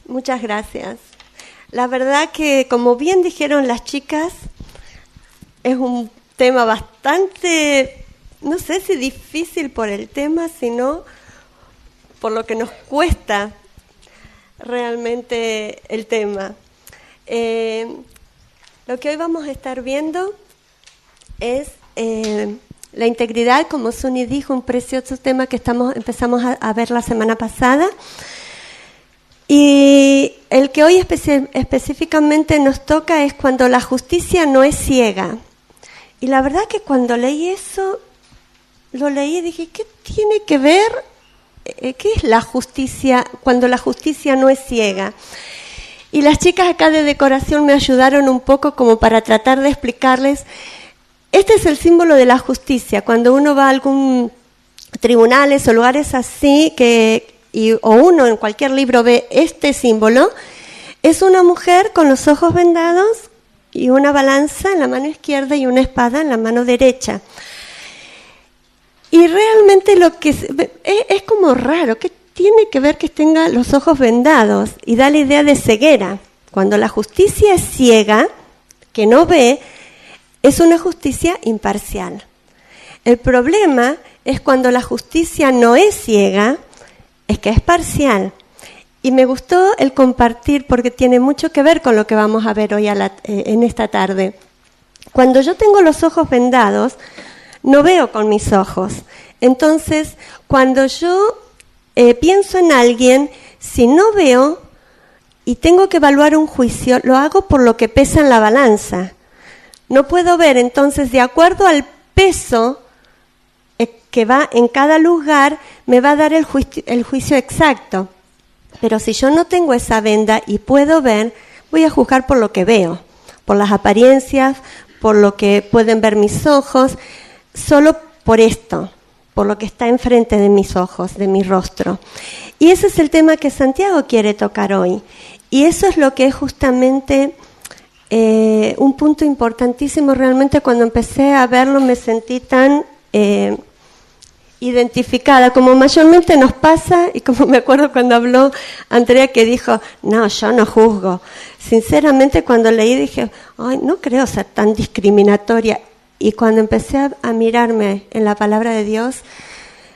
Muchas gracias. La verdad que, como bien dijeron las chicas, es un tema bastante, no sé si difícil por el tema, sino por lo que nos cuesta realmente el tema. Lo que hoy vamos a estar viendo es la integridad, como Suni dijo, un precioso tema que empezamos a ver la semana pasada. Y el que hoy específicamente nos toca es cuando la justicia no es ciega. Y la verdad que cuando leí eso, lo leí y dije, ¿qué tiene que ver? ¿Qué es la justicia cuando la justicia no es ciega? Y las chicas acá de decoración me ayudaron un poco como para tratar de explicarles. Este es el símbolo de la justicia. Cuando uno va a algún tribunales o lugares así o uno en cualquier libro ve este símbolo, es una mujer con los ojos vendados y una balanza en la mano izquierda y una espada en la mano derecha. Y realmente lo que es como raro, que tiene que ver que tenga los ojos vendados y da la idea de ceguera. Cuando la justicia es ciega, que no ve, es una justicia imparcial. El problema es cuando la justicia no es ciega, es que es parcial. Y me gustó el compartir porque tiene mucho que ver con lo que vamos a ver hoy en esta tarde. Cuando yo tengo los ojos vendados, no veo con mis ojos. Entonces, cuando yo pienso en alguien, si no veo y tengo que evaluar un juicio, lo hago por lo que pesa en la balanza. No puedo ver, entonces, de acuerdo al peso que va en cada lugar, me va a dar el juicio exacto. Pero si yo no tengo esa venda y puedo ver, voy a juzgar por lo que veo, por las apariencias, por lo que pueden ver mis ojos, solo por esto, por lo que está enfrente de mis ojos, de mi rostro. Y ese es el tema que Santiago quiere tocar hoy. Y eso es lo que es justamente un punto importantísimo. Realmente cuando empecé a verlo me sentí tan identificada, como mayormente nos pasa, y como me acuerdo cuando habló Andrea que dijo, no, yo no juzgo. Sinceramente cuando leí dije, ay, no creo ser tan discriminatoria. Y cuando empecé a mirarme en la palabra de Dios,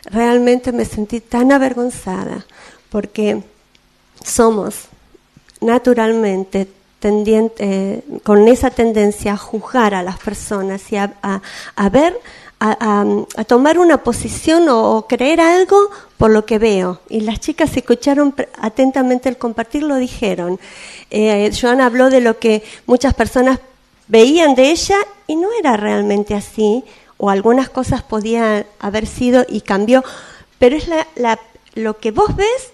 realmente me sentí tan avergonzada, porque somos naturalmente con esa tendencia a juzgar a las personas y a ver, a tomar una posición o creer algo por lo que veo. Y las chicas, si escucharon atentamente el compartir, lo dijeron. Joana habló de lo que muchas personas veían de ella y no era realmente así, o algunas cosas podían haber sido y cambió, pero es lo que vos ves,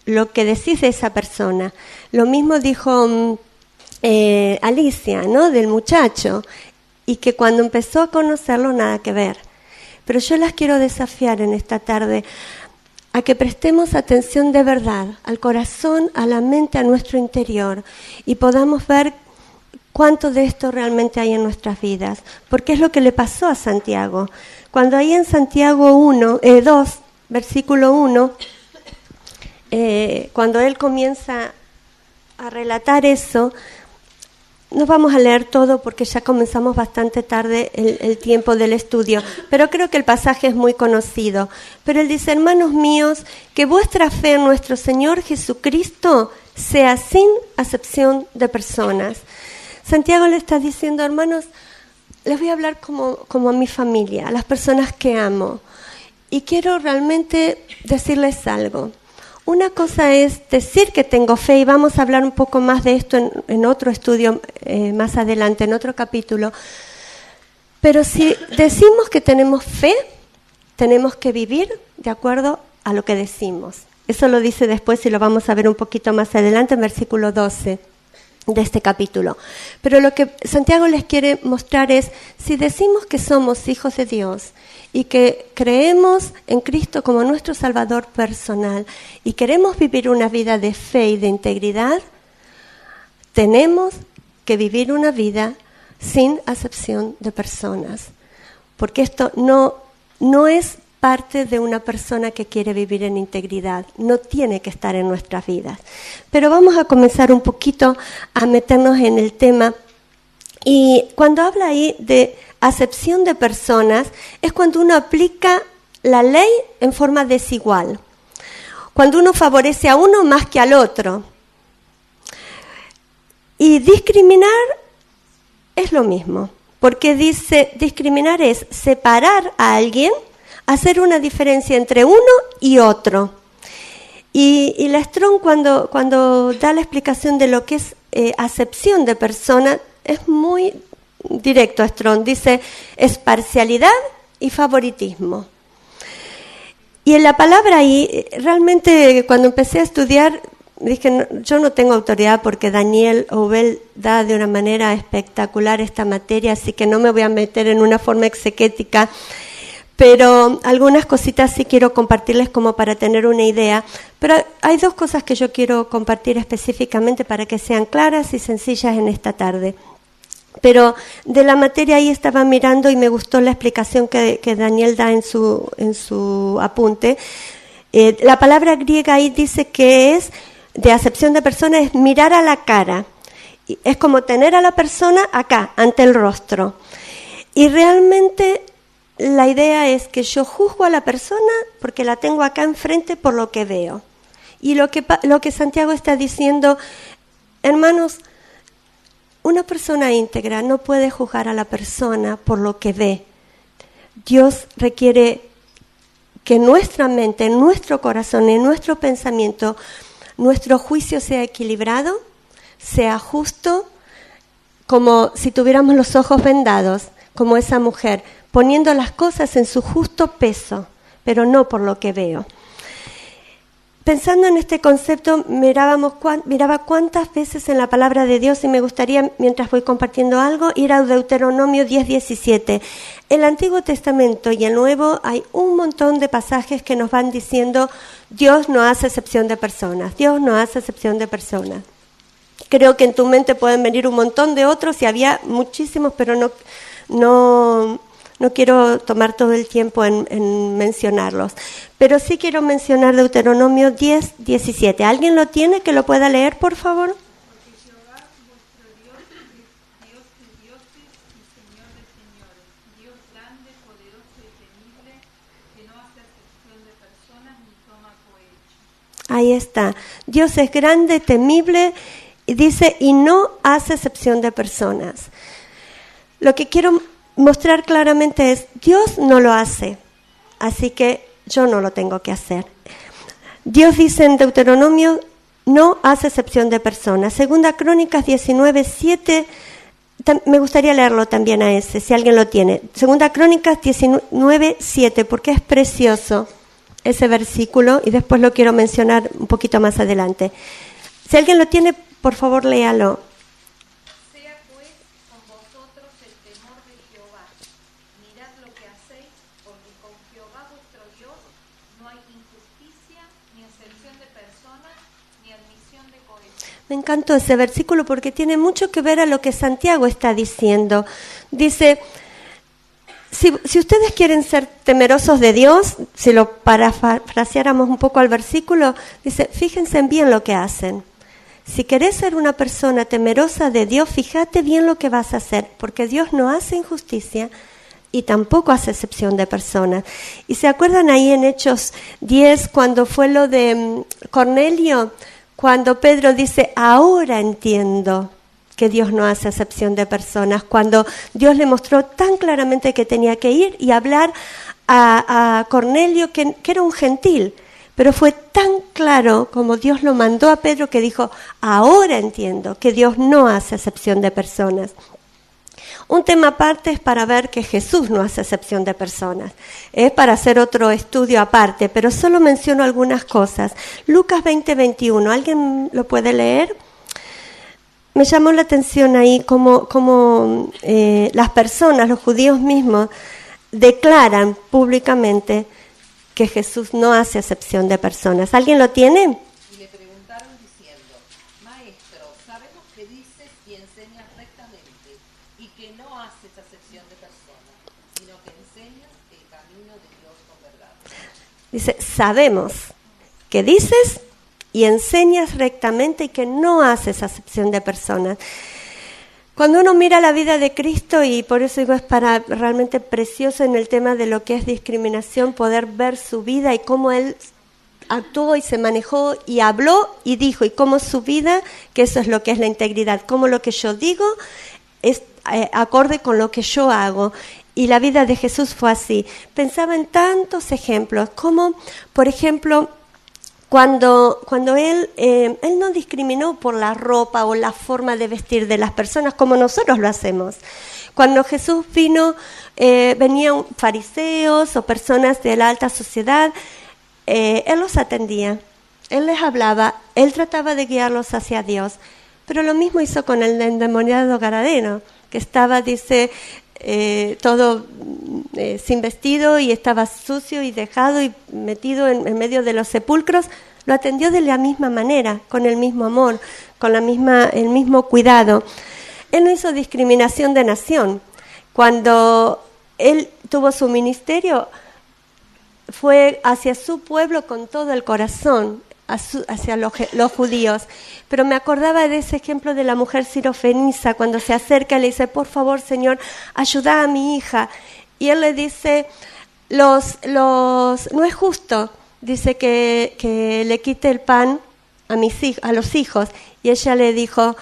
lo que decís de esa persona. Lo mismo dijo Alicia, ¿no?, del muchacho, y que cuando empezó a conocerlo nada que ver. Pero yo las quiero desafiar en esta tarde a que prestemos atención de verdad al corazón, a la mente, a nuestro interior, y podamos ver cuánto de esto realmente hay en nuestras vidas, porque es lo que le pasó a Santiago. Cuando ahí en Santiago 2, versículo 1, cuando él comienza a relatar eso, no vamos a leer todo porque ya comenzamos bastante tarde el tiempo del estudio, pero creo que el pasaje es muy conocido. Pero él dice, hermanos míos, que vuestra fe en nuestro Señor Jesucristo sea sin acepción de personas. Santiago le está diciendo, hermanos, les voy a hablar como a mi familia, a las personas que amo. Y quiero realmente decirles algo. Una cosa es decir que tengo fe, y vamos a hablar un poco más de esto en otro estudio más adelante, en otro capítulo. Pero si decimos que tenemos fe, tenemos que vivir de acuerdo a lo que decimos. Eso lo dice después y lo vamos a ver un poquito más adelante en versículo 12 de este capítulo. Pero lo que Santiago les quiere mostrar es, si decimos que somos hijos de Dios y que creemos en Cristo como nuestro Salvador personal y queremos vivir una vida de fe y de integridad, tenemos que vivir una vida sin acepción de personas. Porque esto no es parte de una persona que quiere vivir en integridad. No tiene que estar en nuestras vidas. Pero vamos a comenzar un poquito a meternos en el tema. Y cuando habla ahí de acepción de personas, es cuando uno aplica la ley en forma desigual. Cuando uno favorece a uno más que al otro. Y discriminar es lo mismo, porque dice, discriminar es separar a alguien, hacer una diferencia entre uno y otro. Y la Strong cuando da la explicación de lo que es acepción de persona, es muy directo. Strong dice, es parcialidad y favoritismo. Y en la palabra ahí, realmente cuando empecé a estudiar, dije, no, yo no tengo autoridad porque Daniel Ovel da de una manera espectacular esta materia, así que no me voy a meter en una forma exegetica, pero algunas cositas sí quiero compartirles como para tener una idea. Pero hay dos cosas que yo quiero compartir específicamente para que sean claras y sencillas en esta tarde. Pero de la materia ahí estaba mirando y me gustó la explicación que Daniel da en su apunte. La palabra griega ahí dice que es, de acepción de persona, es mirar a la cara. Es como tener a la persona acá, ante el rostro. Y realmente la idea es que yo juzgo a la persona porque la tengo acá enfrente por lo que veo. Y lo que Santiago está diciendo, hermanos, una persona íntegra no puede juzgar a la persona por lo que ve. Dios requiere que nuestra mente, nuestro corazón, en nuestro pensamiento, nuestro juicio sea equilibrado, sea justo, como si tuviéramos los ojos vendados, como esa mujer, poniendo las cosas en su justo peso, pero no por lo que veo. Pensando en este concepto, miraba cuántas veces en la palabra de Dios, y me gustaría, mientras voy compartiendo algo, ir a Deuteronomio 10:17. El Antiguo Testamento y el Nuevo hay un montón de pasajes que nos van diciendo Dios no hace excepción de personas, Dios no hace excepción de personas. Creo que en tu mente pueden venir un montón de otros, y había muchísimos, pero no quiero tomar todo el tiempo en mencionarlos. Pero sí quiero mencionar Deuteronomio 10:17. ¿Alguien lo tiene que lo pueda leer, por favor? Porque Jehová, vuestro Dios, es Dios de dioses y Señor de señores, Dios grande, poderoso y temible, que no hace acepción de personas ni toma cohecho. Ahí está. Dios es grande, temible, y dice, y no hace excepción de personas. Lo que quiero mostrar claramente es, Dios no lo hace, así que yo no lo tengo que hacer. Dios dice en Deuteronomio, no hace excepción de personas. Segunda Crónicas 19:7, me gustaría leerlo también a ese, si alguien lo tiene. Segunda Crónicas 19:7, porque es precioso ese versículo, y después lo quiero mencionar un poquito más adelante. Si alguien lo tiene, por favor, léalo. Sea pues con vosotros el temor de Jehová. Mirad lo que hacéis, porque con Jehová vuestro Dios no hay injusticia, ni excepción de personas, ni admisión de cohecho. Me encantó ese versículo porque tiene mucho que ver a lo que Santiago está diciendo. Dice, si ustedes quieren ser temerosos de Dios, si lo parafraseáramos un poco al versículo, dice, fíjense bien lo que hacen. Si querés ser una persona temerosa de Dios, fíjate bien lo que vas a hacer, porque Dios no hace injusticia y tampoco hace excepción de personas. ¿Y se acuerdan ahí en Hechos 10, cuando fue lo de Cornelio? Cuando Pedro dice, ahora entiendo que Dios no hace excepción de personas, cuando Dios le mostró tan claramente que tenía que ir y hablar a Cornelio, que era un gentil, pero fue tan claro como Dios lo mandó a Pedro que dijo, ahora entiendo que Dios no hace excepción de personas. Un tema aparte es para ver que Jesús no hace excepción de personas. Es para hacer otro estudio aparte, pero solo menciono algunas cosas. Lucas 20:21, ¿alguien lo puede leer? Me llamó la atención ahí cómo las personas, los judíos mismos, declaran públicamente que Jesús no hace excepción de personas. ¿Alguien lo tiene? Y le preguntaron diciendo, Maestro, sabemos que dices y enseñas rectamente y que no haces acepción de personas, sino que enseñas el camino de Dios con verdad. Dice, sabemos que dices y enseñas rectamente y que no haces acepción de personas. Cuando uno mira la vida de Cristo, y por eso digo, es realmente precioso en el tema de lo que es discriminación, poder ver su vida y cómo Él actuó y se manejó y habló y dijo, y cómo su vida, que eso es lo que es la integridad, cómo lo que yo digo es acorde con lo que yo hago. Y la vida de Jesús fue así. Pensaba en tantos ejemplos, como por ejemplo, cuando él no discriminó por la ropa o la forma de vestir de las personas como nosotros lo hacemos. Cuando Jesús vino, venían fariseos o personas de la alta sociedad, Él los atendía, Él les hablaba, Él trataba de guiarlos hacia Dios. Pero lo mismo hizo con el endemoniado Gadareno, que estaba, dice, todo sin vestido y estaba sucio y dejado y metido en medio de los sepulcros. Lo atendió de la misma manera, con el mismo amor, con el mismo cuidado. Él no hizo discriminación de nación. Cuando Él tuvo su ministerio, fue hacia su pueblo con todo el corazón, hacia los judíos. Pero me acordaba de ese ejemplo de la mujer sirofenisa, cuando se acerca y le dice, por favor, Señor, ayuda a mi hija. Y Él le dice, no es justo, dice que le quite el pan a los hijos. Y ella le dijo,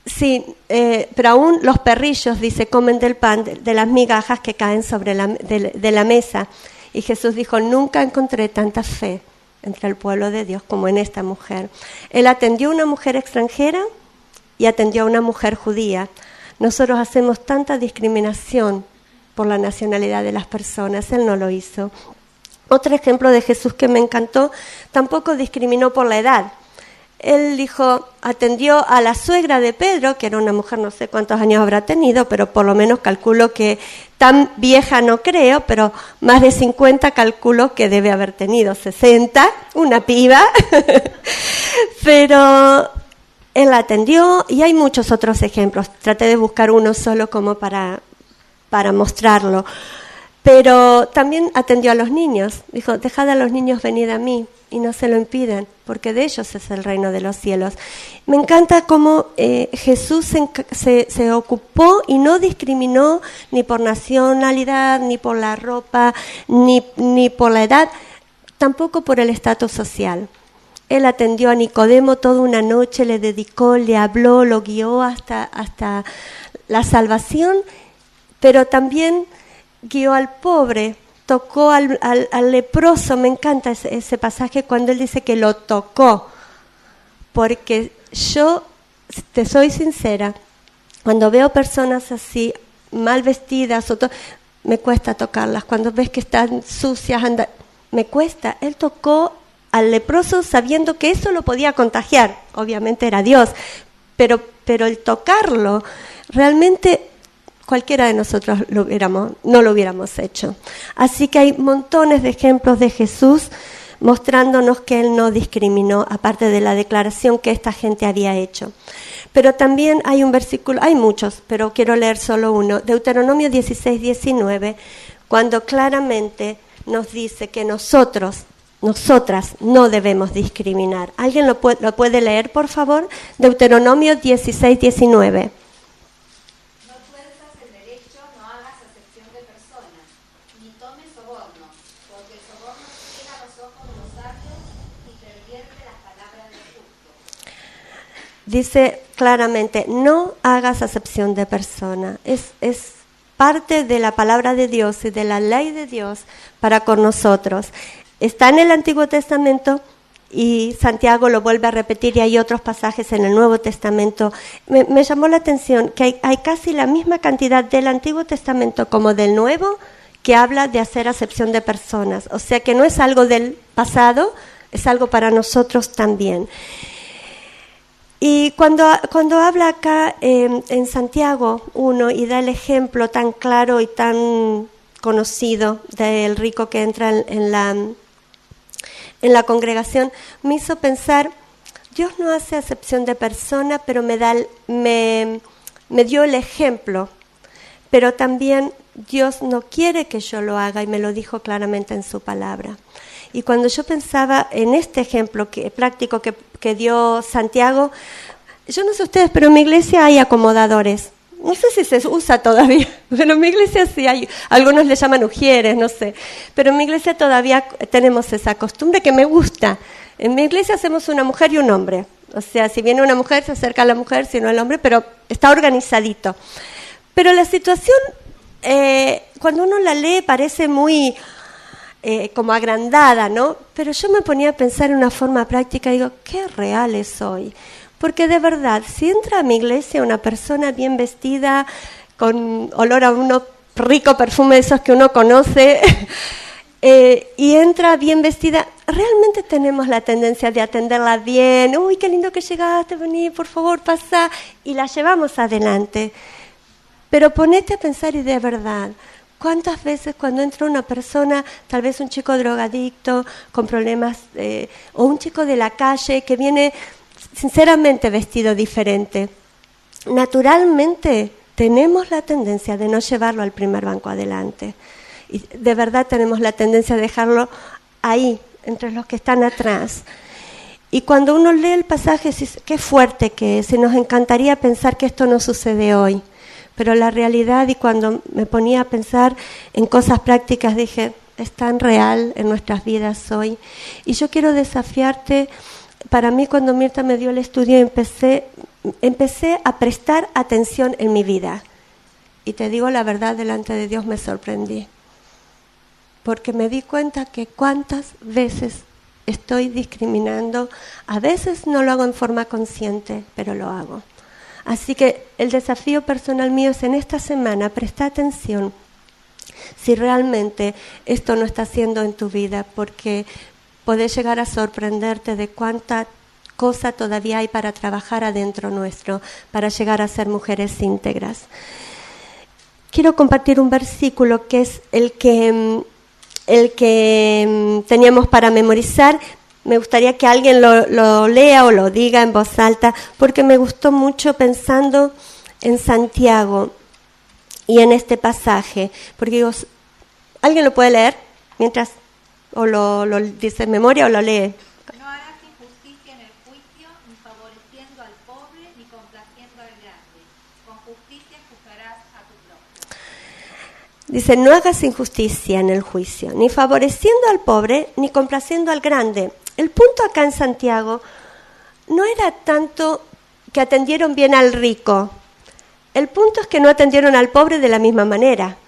sí, pero aún los perrillos, dice, comen del pan, de las migajas que caen sobre de la mesa. Y Jesús dijo, nunca encontré tanta fe entre el pueblo de Dios como en esta mujer. Él atendió a una mujer extranjera y atendió a una mujer judía. Nosotros hacemos tanta discriminación por la nacionalidad de las personas, Él no lo hizo. Otro ejemplo de Jesús que me encantó, tampoco discriminó por la edad. Él dijo, atendió a la suegra de Pedro, que era una mujer, no sé cuántos años habrá tenido, pero por lo menos calculo que tan vieja no creo, pero más de 50 calculo que debe haber tenido, 60, una piba. Pero él la atendió y hay muchos otros ejemplos. Traté de buscar uno solo como para mostrarlo. Pero también atendió a los niños. Dijo, dejad a los niños venir a mí y no se lo impiden, porque de ellos es el reino de los cielos. Me encanta cómo Jesús se ocupó y no discriminó ni por nacionalidad, ni por la ropa, ni por la edad, tampoco por el estatus social. Él atendió a Nicodemo toda una noche, le dedicó, le habló, lo guió hasta la salvación, pero también guió al pobre, tocó al leproso. Me encanta ese pasaje cuando él dice que lo tocó, porque yo, te soy sincera, cuando veo personas así, mal vestidas, me cuesta tocarlas. Cuando ves que están sucias, me cuesta. Él tocó al leproso sabiendo que eso lo podía contagiar. Obviamente era Dios, pero el tocarlo, realmente cualquiera de nosotros no lo hubiéramos hecho. Así que hay montones de ejemplos de Jesús mostrándonos que Él no discriminó, aparte de la declaración que esta gente había hecho. Pero también hay un versículo, hay muchos, pero quiero leer solo uno, Deuteronomio 16:19, cuando claramente nos dice que nosotras no debemos discriminar. ¿Alguien lo puede leer, por favor? Deuteronomio 16:19. Dice claramente, no hagas acepción de persona. Es parte de la palabra de Dios y de la ley de Dios para con nosotros. Está en el Antiguo Testamento y Santiago lo vuelve a repetir, y hay otros pasajes en el Nuevo Testamento. Me llamó la atención que hay casi la misma cantidad del Antiguo Testamento como del Nuevo que habla de hacer acepción de personas. O sea que no es algo del pasado, es algo para nosotros también. Y cuando habla acá en Santiago 1 y da el ejemplo tan claro y tan conocido del rico que entra en la congregación, me hizo pensar, Dios no hace acepción de persona, pero me dio el ejemplo, pero también Dios no quiere que yo lo haga y me lo dijo claramente en su palabra. Y cuando yo pensaba en este ejemplo práctico que dio Santiago, yo no sé ustedes, pero en mi iglesia hay acomodadores. No sé si se usa todavía, pero en mi iglesia sí hay, algunos le llaman ujieres, no sé. Pero en mi iglesia todavía tenemos esa costumbre que me gusta. En mi iglesia hacemos una mujer y un hombre. O sea, si viene una mujer, se acerca a la mujer, si no al hombre, pero está organizadito. Pero la situación, cuando uno la lee, parece muy como agrandada, ¿no? Pero yo me ponía a pensar en una forma práctica y digo, qué real es hoy. Porque de verdad, si entra a mi iglesia una persona bien vestida, con olor a uno rico perfume de esos que uno conoce, y entra bien vestida, realmente tenemos la tendencia de atenderla bien. Uy, qué lindo que llegaste, vení, por favor, pasa, y la llevamos adelante. Pero ponete a pensar y de verdad, ¿cuántas veces cuando entra una persona, tal vez un chico drogadicto, con problemas, o un chico de la calle que viene sinceramente vestido diferente, naturalmente tenemos la tendencia de no llevarlo al primer banco adelante. Y de verdad tenemos la tendencia de dejarlo ahí, entre los que están atrás. Y cuando uno lee el pasaje, qué fuerte que es, y nos encantaría pensar que esto no sucede hoy. Pero la realidad, y cuando me ponía a pensar en cosas prácticas, dije, es tan real en nuestras vidas hoy. Y yo quiero desafiarte. Para mí, cuando Mirta me dio el estudio, empecé a prestar atención en mi vida. Y te digo la verdad, delante de Dios me sorprendí. Porque me di cuenta que cuántas veces estoy discriminando. A veces no lo hago en forma consciente, pero lo hago. Así que el desafío personal mío es en esta semana, presta atención si realmente esto no está haciendo en tu vida, porque podés llegar a sorprenderte de cuánta cosa todavía hay para trabajar adentro nuestro, para llegar a ser mujeres íntegras. Quiero compartir un versículo que es el que teníamos para memorizar. Me gustaría que alguien lo lea o lo diga en voz alta, porque me gustó mucho pensando en Santiago y en este pasaje. Porque digo, ¿alguien lo puede leer mientras o lo dice en memoria o lo lee? No harás injusticia en el juicio, ni favoreciendo al pobre, ni complaciendo al grande. Con justicia juzgarás a tu prójimo. Dice, no hagas injusticia en el juicio, ni favoreciendo al pobre, ni complaciendo al grande. El punto acá en Santiago no era tanto que atendieron bien al rico. El punto es que no atendieron al pobre de la misma manera.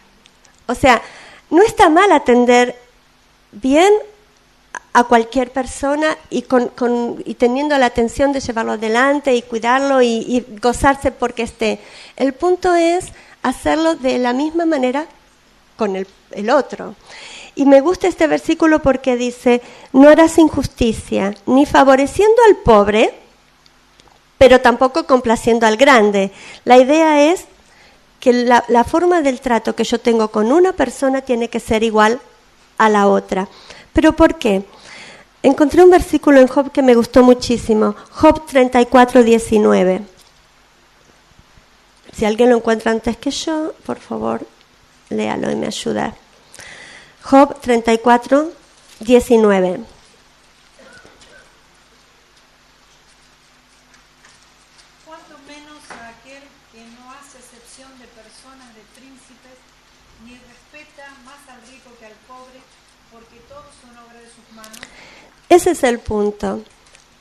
O sea, no está mal atender bien a cualquier persona y teniendo la atención de llevarlo adelante y cuidarlo y gozarse porque esté. El punto es hacerlo de la misma manera con el otro. Y me gusta este versículo porque dice, no harás injusticia, ni favoreciendo al pobre, pero tampoco complaciendo al grande. La idea es que la forma del trato que yo tengo con una persona tiene que ser igual a la otra. ¿Pero por qué? Encontré un versículo en Job que me gustó muchísimo, Job 34:19. Si alguien lo encuentra antes que yo, por favor, léalo y me ayuda. Job 34:19. Cuanto menos a aquel que no hace excepción de personas, de príncipes, ni respeta más al rico que al pobre, porque todos son obra de sus manos. Ese es el punto.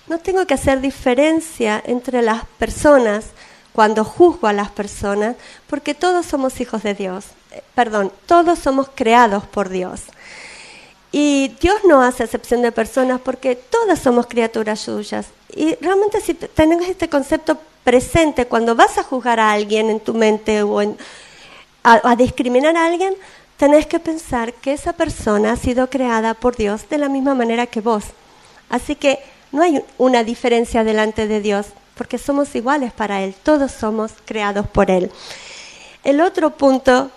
No tengo que hacer diferencia entre las personas cuando juzgo a las personas, porque todos somos hijos de Dios. Todos somos creados por Dios. Y Dios no hace excepción de personas porque todas somos criaturas suyas. Y realmente si tenés este concepto presente cuando vas a juzgar a alguien en tu mente o a discriminar a alguien, tenés que pensar que esa persona ha sido creada por Dios de la misma manera que vos. Así que no hay una diferencia delante de Dios porque somos iguales para Él. Todos somos creados por Él. El otro punto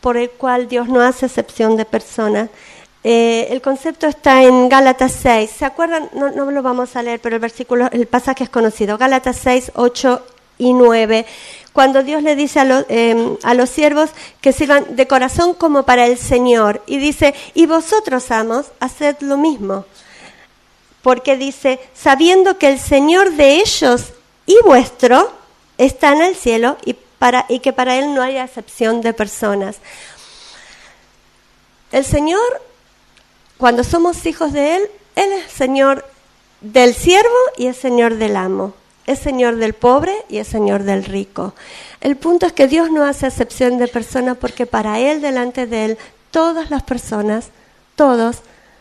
por el cual Dios no hace excepción de personas, el concepto está en Gálatas 6. ¿Se acuerdan? No lo vamos a leer, pero el pasaje es conocido. Gálatas 6, 8 y 9, cuando Dios le dice a los siervos que sirvan de corazón como para el Señor. Y dice, y vosotros, amos, haced lo mismo. Porque dice, sabiendo que el Señor de ellos y vuestro está en el cielo y que para Él no hay acepción de personas. El Señor, cuando somos hijos de Él es Señor del siervo y es Señor del amo. Es Señor del pobre y es Señor del rico. El punto es que Dios no hace acepción de personas porque para Él, delante de Él, todas las personas, todos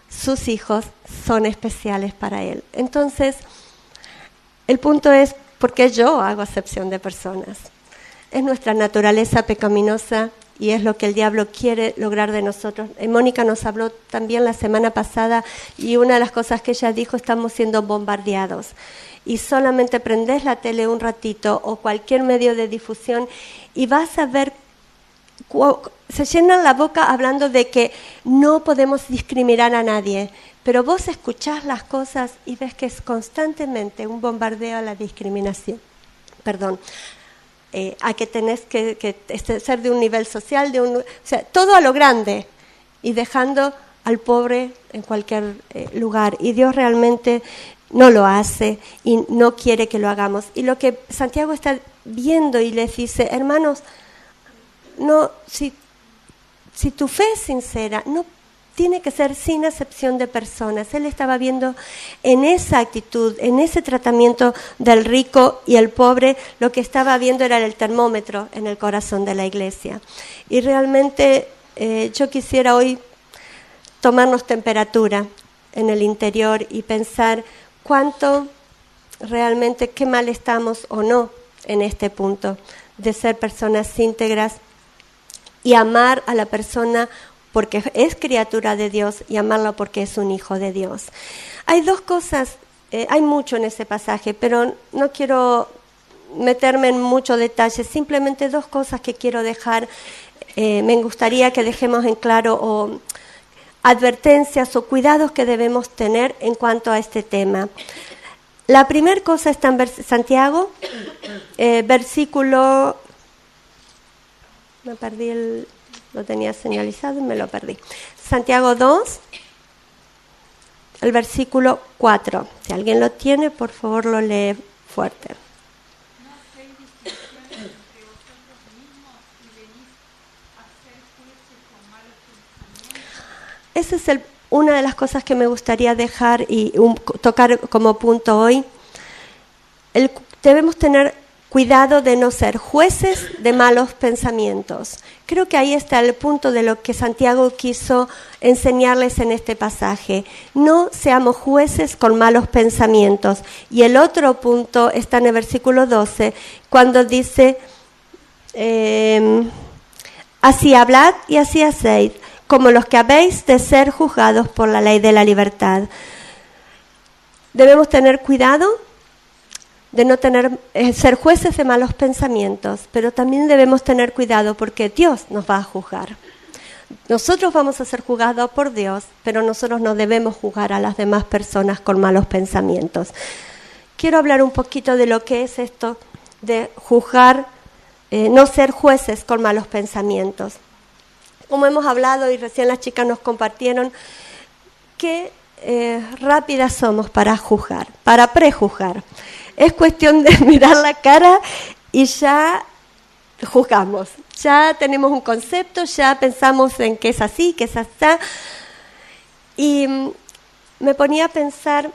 sus hijos son especiales para Él. Entonces, el punto es, ¿por qué yo hago acepción de personas? Es nuestra naturaleza pecaminosa y es lo que el diablo quiere lograr de nosotros. Mónica nos habló también la semana pasada y una de las cosas que ella dijo, estamos siendo bombardeados. Y solamente prendés la tele un ratito o cualquier medio de difusión y vas a ver, se llenan la boca hablando de que no podemos discriminar a nadie, pero vos escuchás las cosas y ves que es constantemente un bombardeo a la discriminación. A que tenés que ser de un nivel social, o sea, todo a lo grande y dejando al pobre en cualquier lugar. Y Dios realmente no lo hace y no quiere que lo hagamos. Y lo que Santiago está viendo y les dice, hermanos, no, si tu fe es sincera, no tiene que ser sin acepción de personas. Él estaba viendo en esa actitud, en ese tratamiento del rico y el pobre, lo que estaba viendo era el termómetro en el corazón de la iglesia. Y realmente yo quisiera hoy tomarnos temperatura en el interior y pensar cuánto realmente, qué mal estamos o no en este punto de ser personas íntegras y amar a la persona porque es criatura de Dios y amarlo porque es un hijo de Dios. Hay dos cosas, hay mucho en ese pasaje, pero no quiero meterme en mucho detalle, simplemente dos cosas que quiero dejar, me gustaría que dejemos en claro o advertencias o cuidados que debemos tener en cuanto a este tema. La primera cosa está en Santiago, versículo, me perdí lo tenía señalizado y me lo perdí. Santiago 2, el versículo 4. Si alguien lo tiene, por favor lo lee fuerte. No hacéis distinción entre vosotros mismos y venís a ser jueces con malos pensamientos. Esa es una de las cosas que me gustaría dejar y tocar como punto hoy. Debemos tener cuidado de no ser jueces de malos pensamientos. Creo que ahí está el punto de lo que Santiago quiso enseñarles en este pasaje. No seamos jueces con malos pensamientos. Y el otro punto está en el versículo 12, cuando dice, así hablad y así hacéis, como los que habéis de ser juzgados por la ley de la libertad. Debemos tener cuidado de no ser jueces de malos pensamientos, pero también debemos tener cuidado porque Dios nos va a juzgar. Nosotros vamos a ser juzgados por Dios, pero nosotros no debemos juzgar a las demás personas con malos pensamientos. Quiero hablar un poquito de lo que es esto de juzgar, no ser jueces con malos pensamientos. Como hemos hablado y recién las chicas nos compartieron, qué rápidas somos para juzgar, para prejuzgar. Es cuestión de mirar la cara y ya juzgamos. Ya tenemos un concepto, ya pensamos en que es así, que es así. Y me ponía a pensar,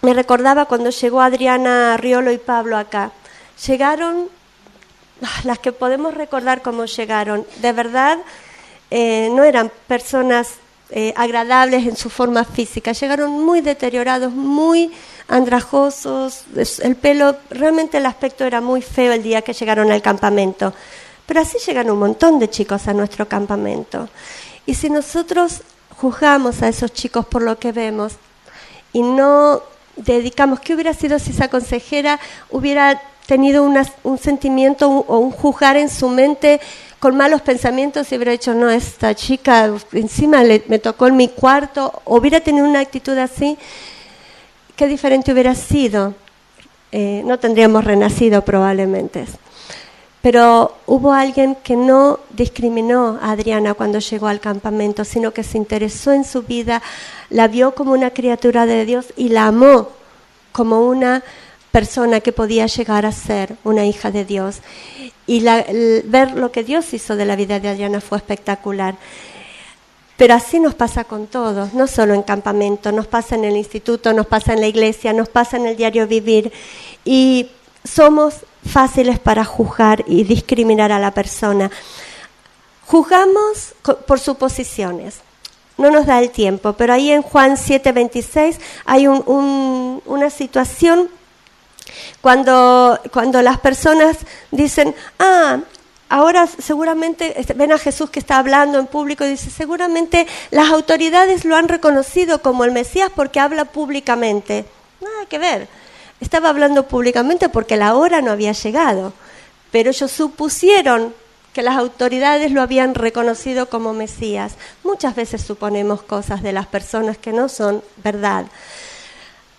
me recordaba cuando llegó Adriana Riolo y Pablo acá. Llegaron, las que podemos recordar cómo llegaron, de verdad no eran personas agradables en su forma física. Llegaron muy deteriorados, muy andrajosos, el pelo, realmente el aspecto era muy feo el día que llegaron al campamento. Pero así llegan un montón de chicos a nuestro campamento. Y si nosotros juzgamos a esos chicos por lo que vemos y no dedicamos, ¿qué hubiera sido si esa consejera hubiera tenido un sentimiento o un juzgar en su mente con malos pensamientos y hubiera dicho, no, esta chica encima me tocó en mi cuarto, o hubiera tenido una actitud así? Qué diferente hubiera sido no tendríamos renacido probablemente. Pero hubo alguien que no discriminó a Adriana cuando llegó al campamento, sino que se interesó en su vida, la vio como una criatura de Dios y la amó como una persona que podía llegar a ser una hija de Dios. Y ver lo que Dios hizo de la vida de Adriana fue espectacular. Pero así nos pasa con todos, no solo en campamento, nos pasa en el instituto, nos pasa en la iglesia, nos pasa en el diario vivir. Y somos fáciles para juzgar y discriminar a la persona. Juzgamos por suposiciones. No nos da el tiempo, pero ahí en Juan 7:26 hay una situación cuando las personas dicen, ahora seguramente ven a Jesús que está hablando en público y dice, seguramente las autoridades lo han reconocido como el Mesías porque habla públicamente. Nada que ver. Estaba hablando públicamente porque la hora no había llegado, pero ellos supusieron que las autoridades lo habían reconocido como Mesías. Muchas veces suponemos cosas de las personas que no son verdad.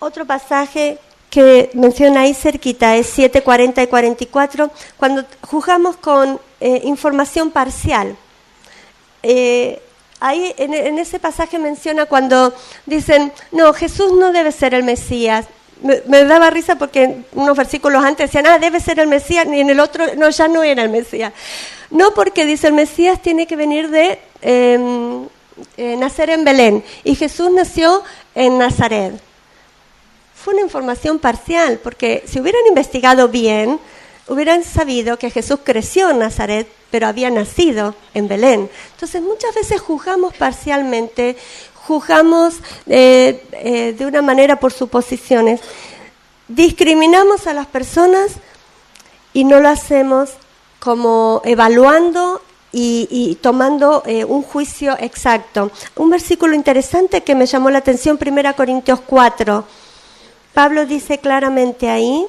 Otro pasaje que menciona ahí cerquita es 7:40 y 44, cuando juzgamos con información parcial. Ahí en ese pasaje menciona cuando dicen, no, Jesús no debe ser el Mesías. Me daba risa porque unos versículos antes decían, debe ser el Mesías, y en el otro, no, ya no era el Mesías. No, porque dice, el Mesías tiene que venir de nacer en Belén, y Jesús nació en Nazaret. Fue una información parcial, porque si hubieran investigado bien, hubieran sabido que Jesús creció en Nazaret, pero había nacido en Belén. Entonces muchas veces juzgamos parcialmente, juzgamos de una manera por suposiciones, discriminamos a las personas y no lo hacemos como evaluando y tomando un juicio exacto. Un versículo interesante que me llamó la atención, 1 Corintios 4. Pablo dice claramente ahí,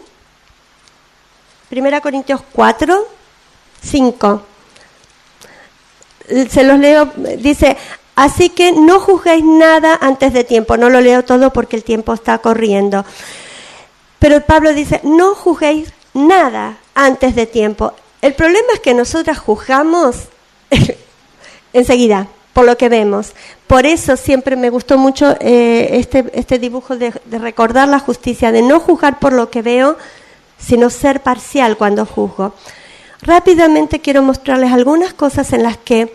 1 Corintios 4, 5. Se los leo, dice, así que no juzguéis nada antes de tiempo. No lo leo todo porque el tiempo está corriendo. Pero Pablo dice, no juzguéis nada antes de tiempo. El problema es que nosotras juzgamos enseguida, por lo que vemos. Por eso siempre me gustó mucho este dibujo de recordar la justicia, de no juzgar por lo que veo, sino ser parcial cuando juzgo. Rápidamente quiero mostrarles algunas cosas en las que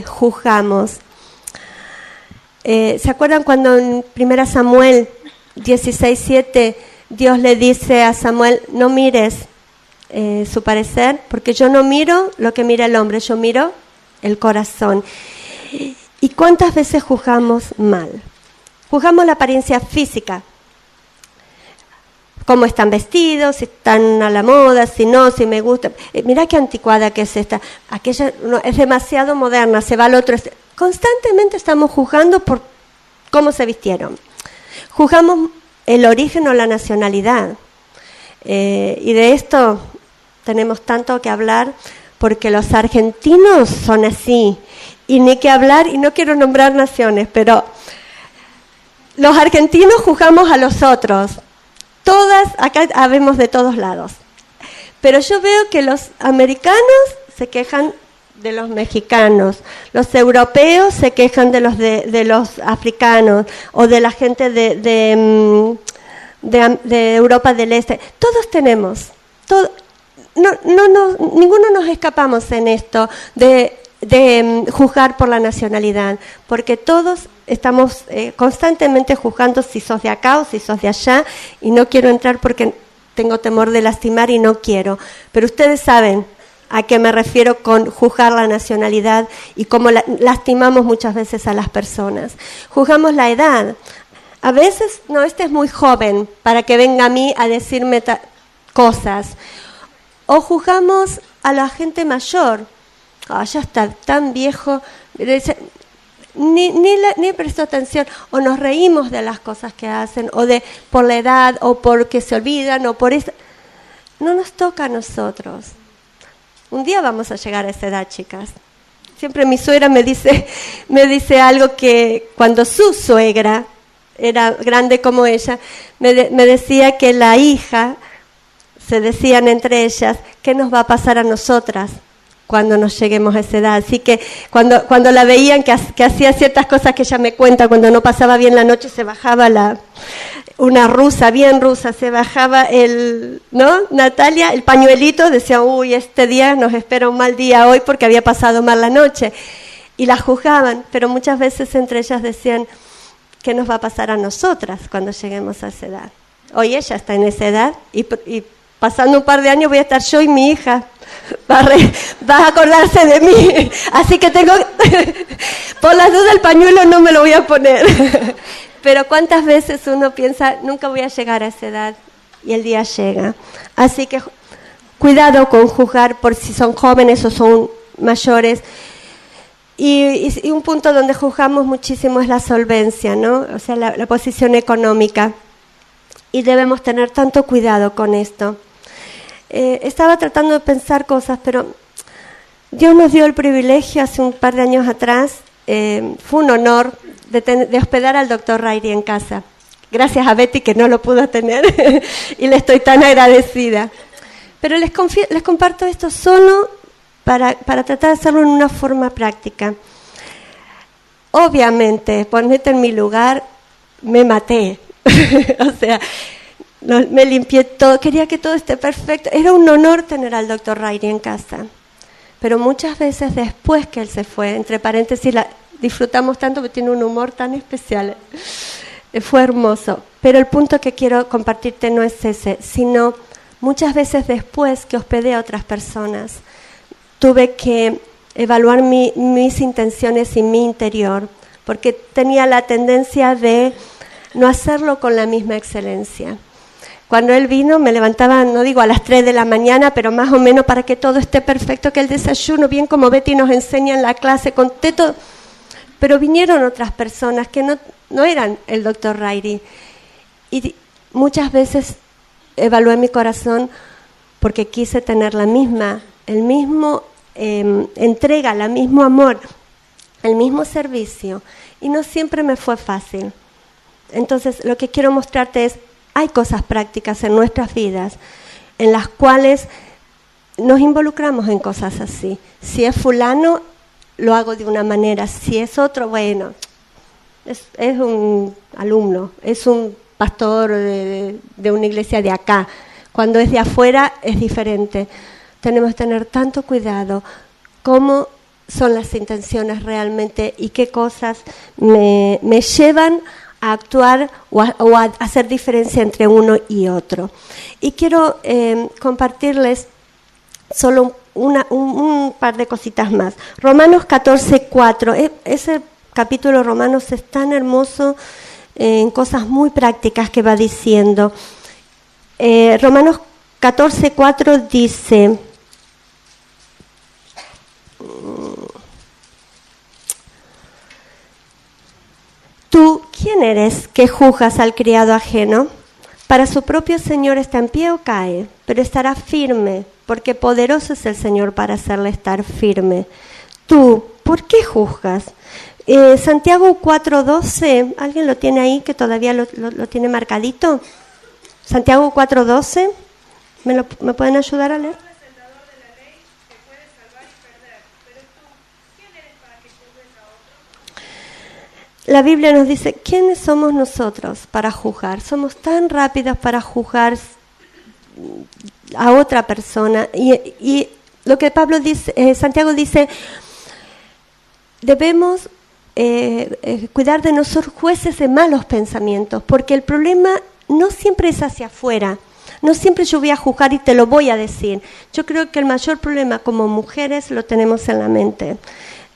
juzgamos. ¿Se acuerdan cuando en 1 Samuel 16:7 Dios le dice a Samuel, no mires su parecer, porque yo no miro lo que mira el hombre, yo miro el corazón? ¿Y cuántas veces juzgamos mal? Juzgamos la apariencia física, cómo están vestidos, si están a la moda, si no, si me gusta. Mirá qué anticuada que es esta. Aquella no, es demasiado moderna, se va al otro. Constantemente estamos juzgando por cómo se vistieron. Juzgamos el origen o la nacionalidad. Y de esto tenemos tanto que hablar porque los argentinos son así. Y ni que hablar, y no quiero nombrar naciones, pero los argentinos juzgamos a los otros. Todas, acá habemos de todos lados. Pero yo veo que los americanos se quejan de los mexicanos, los europeos se quejan de los africanos o de la gente de Europa del Este. Todos tenemos, ninguno nos escapamos en esto de juzgar por la nacionalidad, porque todos estamos constantemente juzgando si sos de acá o si sos de allá, y no quiero entrar porque tengo temor de lastimar y no quiero, pero ustedes saben a qué me refiero con juzgar la nacionalidad y cómo lastimamos muchas veces a las personas. Juzgamos la edad. A veces, no, este es muy joven para que venga a mí a decirme cosas. O juzgamos a la gente mayor. Ya está tan viejo, ni prestó atención, o nos reímos de las cosas que hacen, o por la edad, o porque se olvidan, o por eso. No nos toca a nosotros. Un día vamos a llegar a esa edad, chicas. Siempre mi suegra me dice algo que cuando su suegra era grande como ella, me decía que la hija, se decían entre ellas, ¿qué nos va a pasar a nosotras cuando nos lleguemos a esa edad? Así que cuando la veían que hacía ciertas cosas que ella me cuenta, cuando no pasaba bien la noche se bajaba una rusa, bien rusa, se bajaba ¿no? Natalia, el pañuelito, decía, uy, este día nos espera un mal día hoy porque había pasado mal la noche. Y la juzgaban, pero muchas veces entre ellas decían, ¿qué nos va a pasar a nosotras cuando lleguemos a esa edad? Hoy ella está en esa edad y pasando un par de años voy a estar yo y mi hija. Va a acordarse de mí. Así que por las dudas el pañuelo no me lo voy a poner. Pero cuántas veces uno piensa, nunca voy a llegar a esa edad y el día llega. Así que cuidado con juzgar por si son jóvenes o son mayores. Y un punto donde juzgamos muchísimo es la solvencia, ¿no? O sea, la posición económica. Y debemos tener tanto cuidado con esto. Estaba tratando de pensar cosas, pero Dios nos dio el privilegio hace un par de años atrás, fue un honor de hospedar al Dr. Rairi en casa. Gracias a Betty que no lo pudo tener y le estoy tan agradecida. Pero les comparto esto solo para tratar de hacerlo en una forma práctica. Obviamente, ponete en mi lugar, me maté. O sea, me limpié todo, quería que todo esté perfecto. Era un honor tener al Dr. Rairi en casa. Pero muchas veces después que él se fue, entre paréntesis, disfrutamos tanto que tiene un humor tan especial. Fue hermoso. Pero el punto que quiero compartirte no es ese, sino muchas veces después que hospedé a otras personas, tuve que evaluar mis intenciones y mi interior, porque tenía la tendencia de no hacerlo con la misma excelencia. Cuando él vino me levantaba, no digo a las 3 de la mañana, pero más o menos para que todo esté perfecto, que el desayuno, bien como Betty nos enseña en la clase, conté todo. Pero vinieron otras personas que no eran el Dr. Rairi. Y muchas veces evalué mi corazón porque quise tener el mismo entrega, el mismo amor, el mismo servicio. Y no siempre me fue fácil. Entonces, lo que quiero mostrarte es, hay cosas prácticas en nuestras vidas en las cuales nos involucramos en cosas así. Si es fulano, lo hago de una manera. Si es otro, bueno, es un alumno, es un pastor de una iglesia de acá. Cuando es de afuera, es diferente. Tenemos que tener tanto cuidado cómo son las intenciones realmente y qué cosas me llevan a actuar o a hacer diferencia entre uno y otro. Y quiero compartirles solo un par de cositas más. Romanos 14:4. Ese capítulo de Romanos es tan hermoso en cosas muy prácticas que va diciendo. Romanos 14:4 dice... ¿Tú quién eres que juzgas al criado ajeno? Para su propio Señor está en pie o cae, pero estará firme, porque poderoso es el Señor para hacerle estar firme. Tú, ¿por qué juzgas? Santiago 4:12, ¿alguien lo tiene ahí que todavía lo tiene marcadito? Santiago 4:12, ¿me pueden ayudar a leer? La Biblia nos dice, ¿quiénes somos nosotros para juzgar? Somos tan rápidos para juzgar a otra persona. Y lo que Santiago dice, debemos cuidar de no ser jueces de malos pensamientos, porque el problema no siempre es hacia afuera. No siempre yo voy a juzgar y te lo voy a decir. Yo creo que el mayor problema como mujeres lo tenemos en la mente.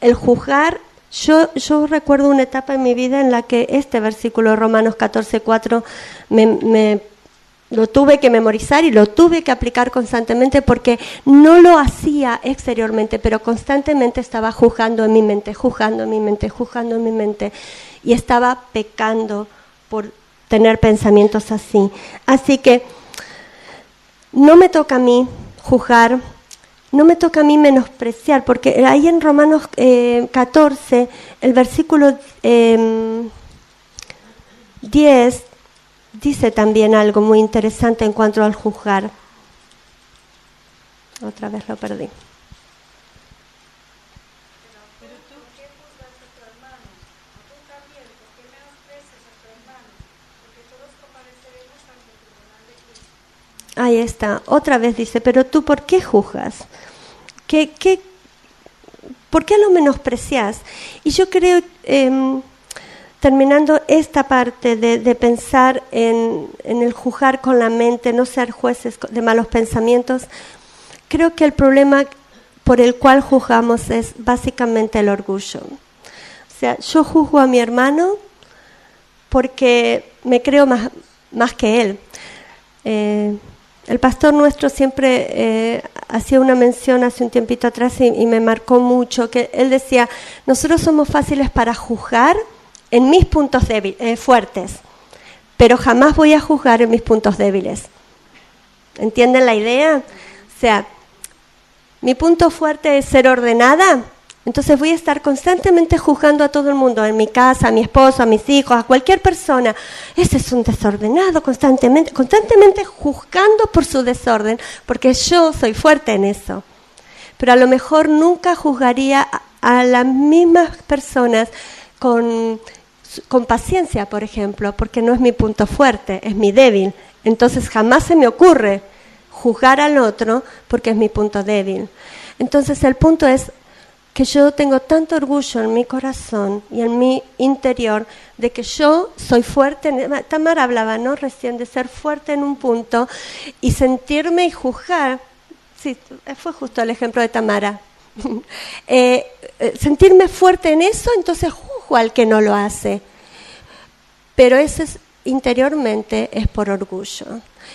El juzgar. Yo recuerdo una etapa en mi vida en la que este versículo de Romanos 14:4 lo tuve que memorizar y lo tuve que aplicar constantemente porque no lo hacía exteriormente, pero constantemente estaba juzgando en mi mente y estaba pecando por tener pensamientos así. Así que no me toca a mí juzgar. No me toca a mí menospreciar, porque ahí en Romanos 14, el versículo 10 dice también algo muy interesante en cuanto al juzgar. Otra vez lo perdí. Ahí está, otra vez dice, pero tú, ¿por qué juzgas? ¿Por qué lo menosprecias? Y yo creo, terminando esta parte de pensar en el juzgar con la mente, no ser jueces de malos pensamientos, creo que el problema por el cual juzgamos es básicamente el orgullo. O sea, yo juzgo a mi hermano porque me creo más que él. El pastor nuestro siempre hacía una mención hace un tiempito atrás y me marcó mucho, que él decía, nosotros somos fáciles para juzgar en mis puntos fuertes, pero jamás voy a juzgar en mis puntos débiles. ¿Entienden la idea? O sea, mi punto fuerte es ser ordenada, entonces voy a estar constantemente juzgando a todo el mundo, en mi casa, a mi esposo, a mis hijos, a cualquier persona. Ese es un desordenado, constantemente juzgando por su desorden, porque yo soy fuerte en eso. Pero a lo mejor nunca juzgaría a las mismas personas con paciencia, por ejemplo, porque no es mi punto fuerte, es mi débil. Entonces jamás se me ocurre juzgar al otro porque es mi punto débil. Entonces el punto es que yo tengo tanto orgullo en mi corazón y en mi interior de que yo soy fuerte. Tamara hablaba, ¿no?, recién de ser fuerte en un punto y sentirme y juzgar. Sí, fue justo el ejemplo de Tamara. Sentirme fuerte en eso, entonces juzgo al que no lo hace. Pero eso interiormente es por orgullo.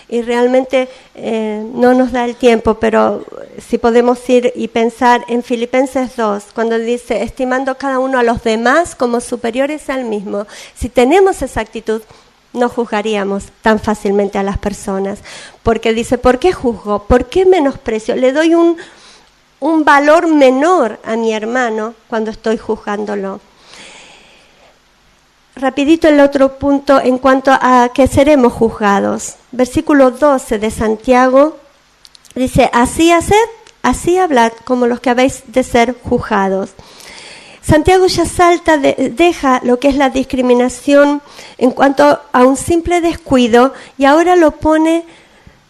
Y realmente no nos da el tiempo, pero si podemos ir y pensar en Filipenses 2, cuando dice, estimando cada uno a los demás como superiores al mismo, si tenemos esa actitud, no juzgaríamos tan fácilmente a las personas. Porque dice, ¿por qué juzgo? ¿Por qué menosprecio? Le doy un valor menor a mi hermano cuando estoy juzgándolo. Rapidito el otro punto en cuanto a que seremos juzgados. Versículo 12 de Santiago dice, así haced, así hablad como los que habéis de ser juzgados. Santiago ya deja lo que es la discriminación en cuanto a un simple descuido y ahora lo pone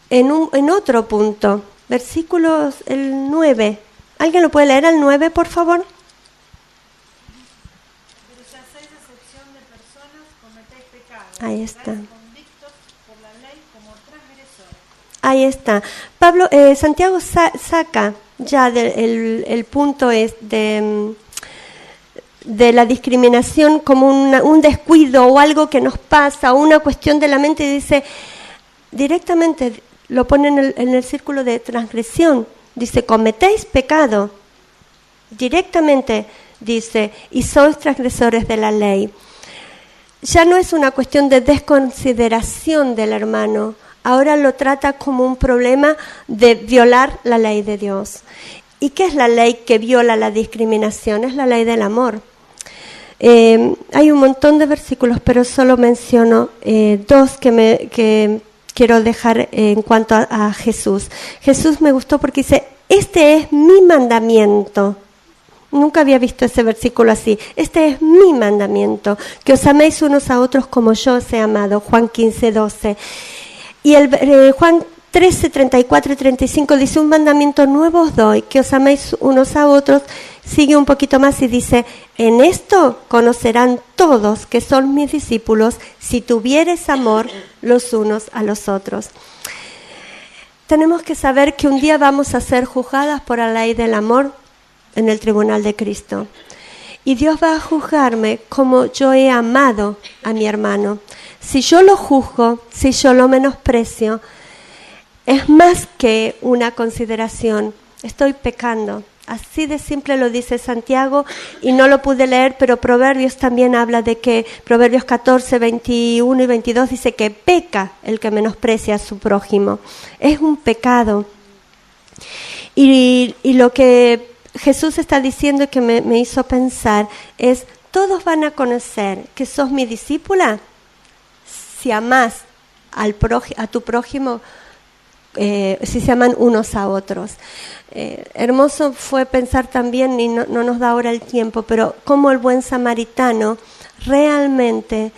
en otro punto. Versículos el 9. ¿Alguien lo puede leer al 9, por favor? Ahí está. Ahí está. Santiago saca ya el punto de la discriminación como un descuido o algo que nos pasa, o una cuestión de la mente, y dice, directamente lo pone en el círculo de transgresión. Dice, cometéis pecado. Directamente dice, y sois transgresores de la ley. Ya no es una cuestión de desconsideración del hermano, ahora lo trata como un problema de violar la ley de Dios. ¿Y qué es la ley que viola la discriminación? Es la ley del amor. Hay un montón de versículos, pero solo menciono dos que quiero dejar en cuanto a Jesús. Jesús me gustó porque dice, este es mi mandamiento. Nunca había visto ese versículo así. Este es mi mandamiento, que os améis unos a otros como yo os he amado. Juan 15, 12. Y Juan 13, 34 y 35 dice, un mandamiento nuevo os doy, que os améis unos a otros. Sigue un poquito más y dice, en esto conocerán todos que son mis discípulos, si tuviereis amor los unos a los otros. Tenemos que saber que un día vamos a ser juzgadas por la ley del amor en el tribunal de Cristo. Y Dios va a juzgarme como yo he amado a mi hermano. Si yo lo juzgo, si yo lo menosprecio, es más que una consideración. Estoy pecando. Así de simple lo dice Santiago, y no lo pude leer, pero Proverbios también habla de que, Proverbios 14, 21 y 22 dice que peca el que menosprecia a su prójimo. Es un pecado. Y lo que Jesús está diciendo y que me hizo pensar es, todos van a conocer que sos mi discípula si amás a tu prójimo, si se aman unos a otros. Hermoso fue pensar también, y no nos da ahora el tiempo, pero cómo el buen samaritano realmente,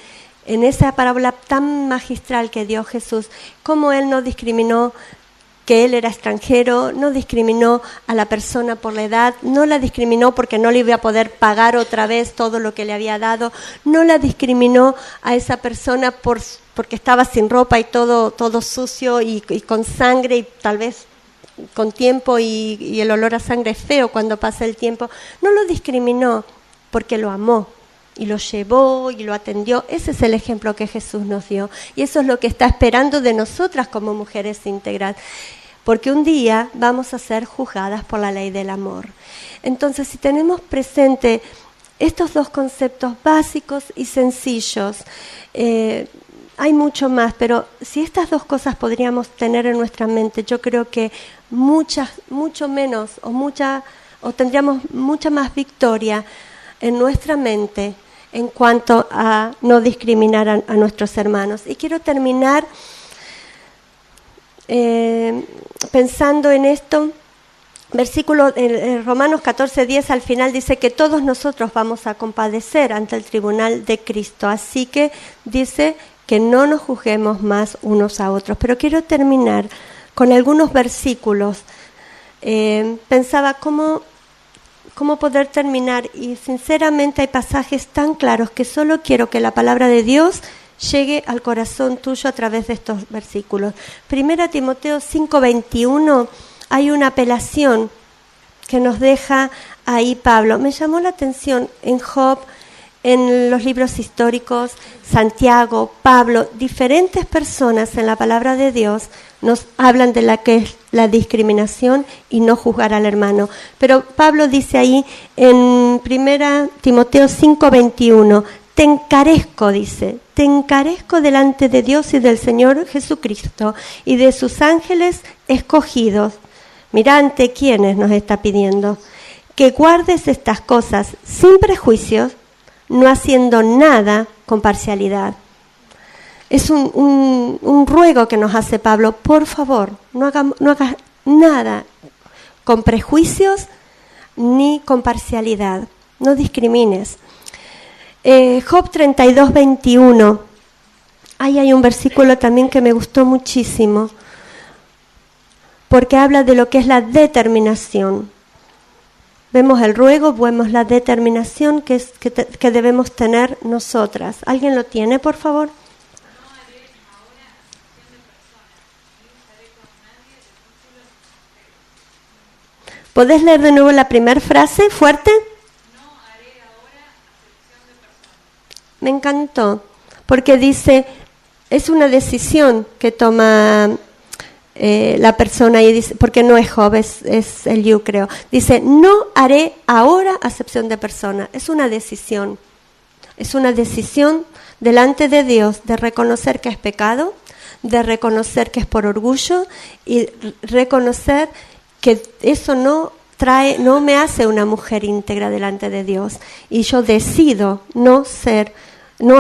en esa parábola tan magistral que dio Jesús, cómo él no discriminó que él era extranjero, no discriminó a la persona por la edad, no la discriminó porque no le iba a poder pagar otra vez todo lo que le había dado, no la discriminó a esa persona porque estaba sin ropa y todo sucio y con sangre, y tal vez con tiempo, y el olor a sangre es feo cuando pasa el tiempo. No lo discriminó porque lo amó y lo llevó y lo atendió. Ese es el ejemplo que Jesús nos dio, y eso es lo que está esperando de nosotras como mujeres íntegras, porque un día vamos a ser juzgadas por la ley del amor. Entonces, si tenemos presente estos dos conceptos básicos y sencillos, hay mucho más, pero si estas dos cosas podríamos tener en nuestra mente, yo creo que mucho menos o tendríamos mucha más victoria en nuestra mente en cuanto a no discriminar a nuestros hermanos. Y quiero terminar pensando en esto. Versículo en Romanos 14:10 al final dice que todos nosotros vamos a compadecer ante el tribunal de Cristo. Así que dice que no nos juzguemos más unos a otros. Pero quiero terminar con algunos versículos. Pensaba cómo poder terminar, y sinceramente hay pasajes tan claros que solo quiero que la palabra de Dios llegue al corazón tuyo a través de estos versículos. 1 Timoteo 5:21, hay una apelación que nos deja ahí Pablo. Me llamó la atención en Job, en los libros históricos, Santiago, Pablo, diferentes personas en la palabra de Dios nos hablan de la que es la discriminación y no juzgar al hermano. Pero Pablo dice ahí en 1 Timoteo 5:21, te encarezco, dice, te encarezco delante de Dios y del Señor Jesucristo y de sus ángeles escogidos. Mirá ante quiénes nos está pidiendo, que guardes estas cosas sin prejuicios, no haciendo nada con parcialidad. Es un ruego que nos hace Pablo. Por favor, no hagas nada con prejuicios ni con parcialidad. No discrimines. Job 32:21. Ahí hay un versículo también que me gustó muchísimo, porque habla de lo que es la determinación. Vemos el ruego, vemos la determinación que debemos tener nosotras. ¿Alguien lo tiene, por favor? ¿Podés leer de nuevo la primera frase, fuerte? No haré ahora acepción de personas. Me encantó, porque dice, es una decisión que toma la persona, y dice, porque no es Job, es Eliú, creo. Dice, no haré ahora acepción de persona. Es una decisión delante de Dios de reconocer que es pecado, de reconocer que es por orgullo y reconocer que eso no me hace una mujer íntegra delante de Dios, y yo decido no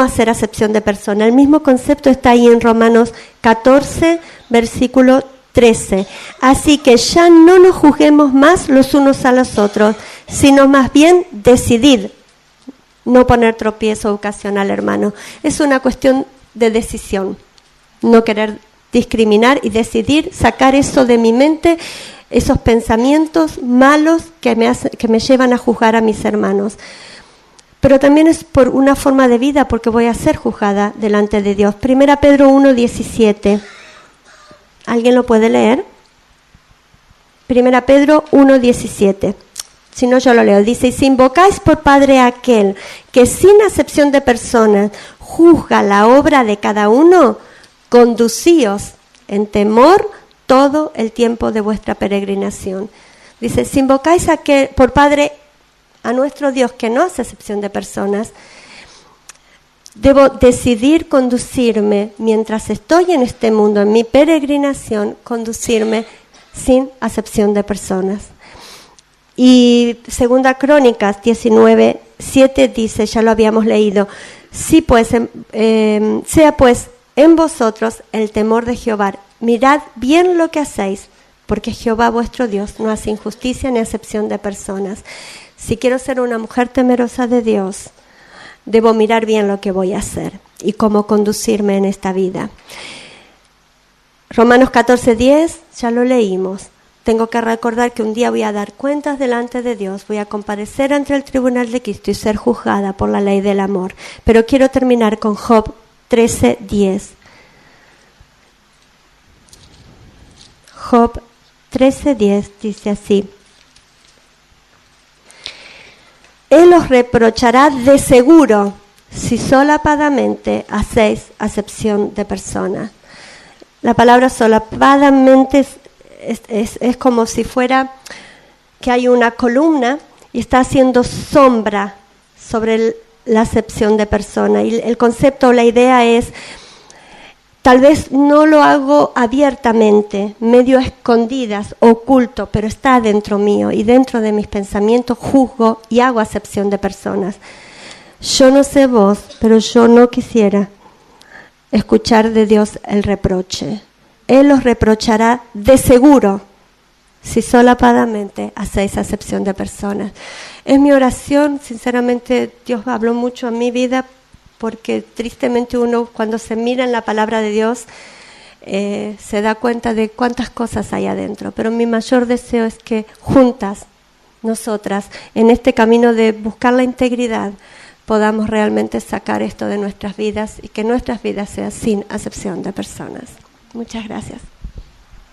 hacer acepción de persona. El mismo concepto está ahí en Romanos 14, versículo 13. Así que ya no nos juzguemos más los unos a los otros, sino más bien decidid no poner tropiezo ocasional, hermano. Es una cuestión de decisión, no querer discriminar y decidir sacar eso de mi mente, esos pensamientos malos que me llevan a juzgar a mis hermanos. Pero también es por una forma de vida, porque voy a ser juzgada delante de Dios. 1 Pedro 1:17. ¿Alguien lo puede leer? 1 Pedro 1:17. Si no, yo lo leo. Dice, y si invocáis por Padre a aquel que sin acepción de personas juzga la obra de cada uno, conducíos en temor todo el tiempo de vuestra peregrinación. Dice, si invocáis por Padre a nuestro Dios, que no hace acepción de personas, debo decidir conducirme, mientras estoy en este mundo, en mi peregrinación, conducirme sin acepción de personas. Y 2 Crónicas 19:7 dice, ya lo habíamos leído, sea pues en vosotros el temor de Jehová. Mirad bien lo que hacéis, porque Jehová vuestro Dios no hace injusticia ni acepción de personas. Si quiero ser una mujer temerosa de Dios, debo mirar bien lo que voy a hacer y cómo conducirme en esta vida. Romanos 14:10, ya lo leímos. Tengo que recordar que un día voy a dar cuentas delante de Dios, voy a comparecer ante el tribunal de Cristo y ser juzgada por la ley del amor. Pero quiero terminar con Job 13:10. Job 13:10 dice así: Él os reprochará de seguro si solapadamente hacéis acepción de personas. La palabra solapadamente es como si fuera que hay una columna y está haciendo sombra sobre la acepción de persona. Y el concepto o la idea es, tal vez no lo hago abiertamente, medio escondidas, oculto, pero está dentro mío y dentro de mis pensamientos juzgo y hago acepción de personas. Yo no sé vos, pero yo no quisiera escuchar de Dios el reproche. Él os reprochará de seguro si solapadamente hacéis acepción de personas. Es mi oración, sinceramente Dios habló mucho en mi vida, porque tristemente uno cuando se mira en la palabra de Dios se da cuenta de cuántas cosas hay adentro. Pero mi mayor deseo es que juntas, nosotras, en este camino de buscar la integridad, podamos realmente sacar esto de nuestras vidas y que nuestras vidas sean sin acepción de personas. Muchas gracias.